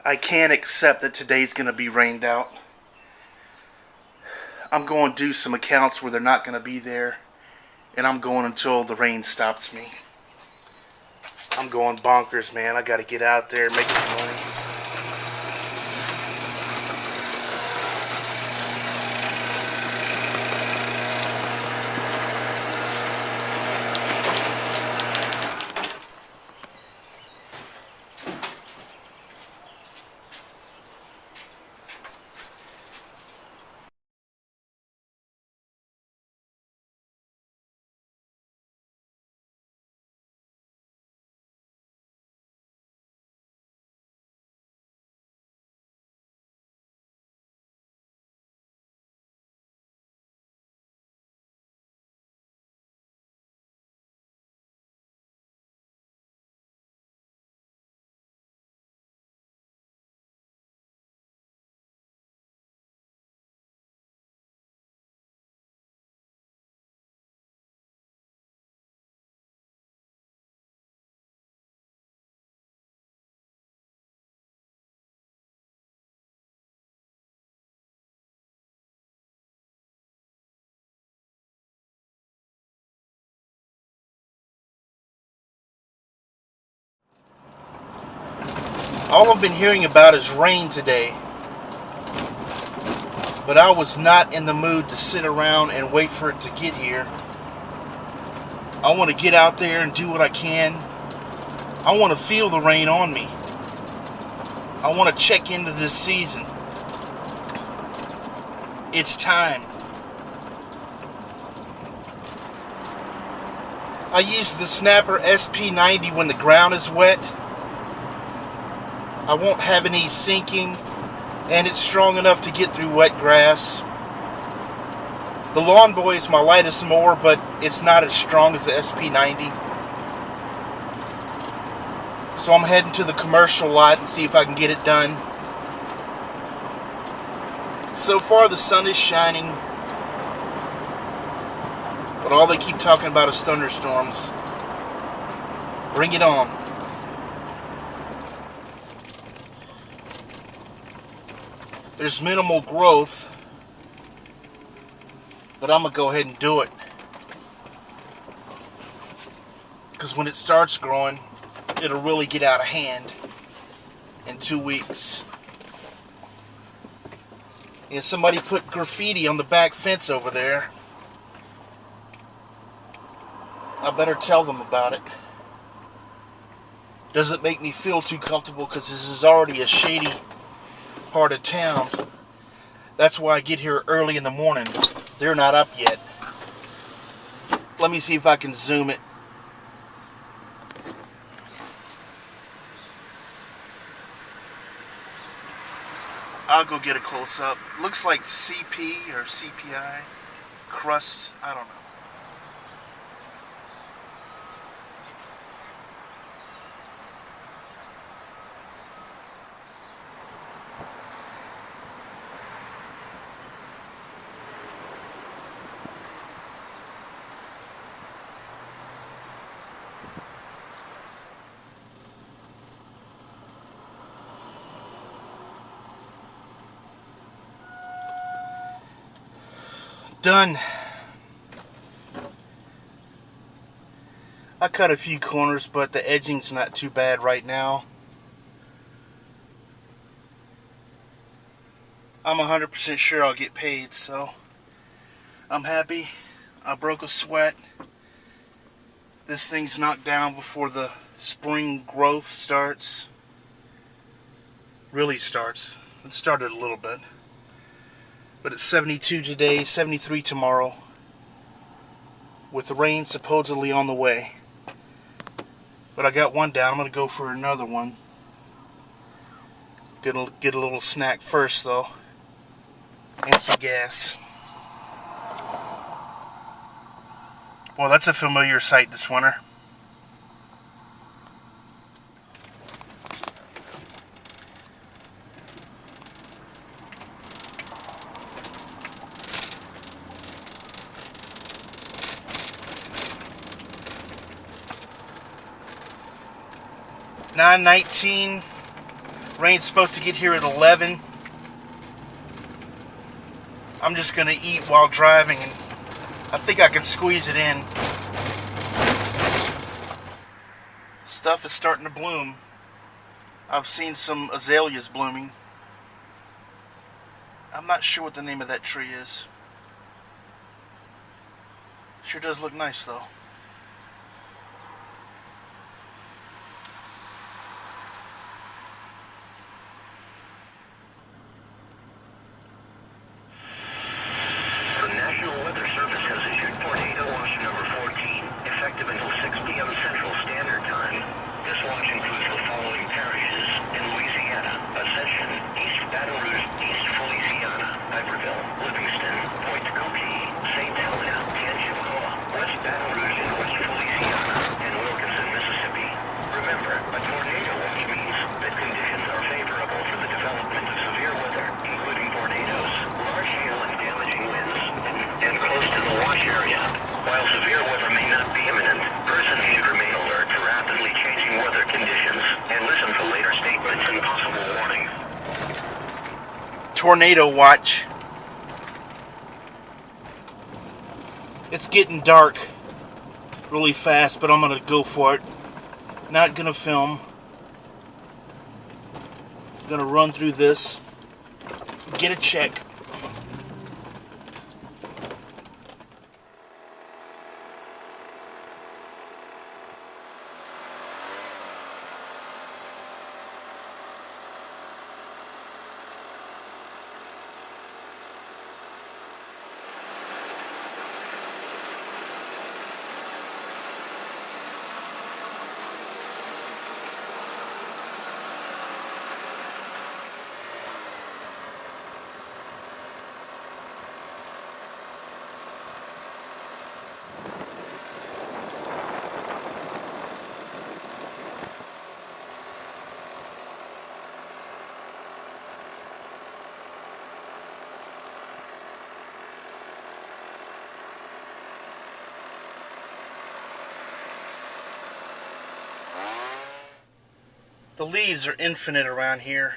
I can't accept that today's going to be rained out. I'm going to do some accounts where they're not going to be there, and I'm going until the rain stops me. I'm going bonkers, man. I got to get out there and make some money. All I've been hearing about is rain today. But I was not in the mood to sit around and wait for it to get here. I want to get out there and do what I can. I want to feel the rain on me. I want to check into this season. It's time. I use the Snapper SP90 when the ground is wet. I won't have any sinking, and it's strong enough to get through wet grass. The Lawn Boy is my lightest mower, but it's not as strong as the SP90. So I'm heading to the commercial lot and see if I can get it done. So far the sun is shining, but all they keep talking about is thunderstorms. Bring it on. There's minimal growth, but I'm going to go ahead and do it. Because when it starts growing, it'll really get out of hand in 2 weeks. And somebody put graffiti on the back fence over there. I better tell them about it. Doesn't make me feel too comfortable because this is already a shady part of town. That's why I get here early in the morning. They're not up yet. Let me see if I can zoom it. I'll go get a close-up. Looks like CP or CPI. Crust, I don't know. Done. I cut a few corners, but the edging's not too bad right now. I'm 100% sure I'll get paid, so I'm happy. I broke a sweat. This thing's knocked down before the spring growth starts. Really starts. It started a little bit. But it's 72 today, 73 tomorrow, with the rain supposedly on the way. But I got one down. I'm going to go for another one. Get a little snack first, though, and some gas. Well, that's a familiar sight this winter. $9.19 Rain's supposed to get here at 11. I'm just going to eat while driving, and I think I can squeeze it in. Stuff is starting to bloom. I've seen some azaleas blooming. I'm not sure what the name of that tree is. Sure does look nice though. The National Weather Service has issued tornado watch number 14, effective until 6 p.m. Central Standard Time. This watch includes the following parishes in Louisiana: Ascension, East Baton Rouge, East Feliciana, Iberville, Livingston, Point Coquille, St. Helena, Tangipahoa, West Baton Rouge and West Feliciana, and Wilkinson, Mississippi. Remember, a tornado watch means that conditions are favorable for the development of severe weather, including tornadoes, large hail and damaging winds, and close to the watch area. While severe weather may not be imminent, persons should remain alert to rapidly changing weather conditions and listen to later statements and possible warnings. Tornado watch. It's getting dark really fast, but I'm gonna go for it. Not gonna film. Gonna run through this, get a check. The leaves are infinite around here.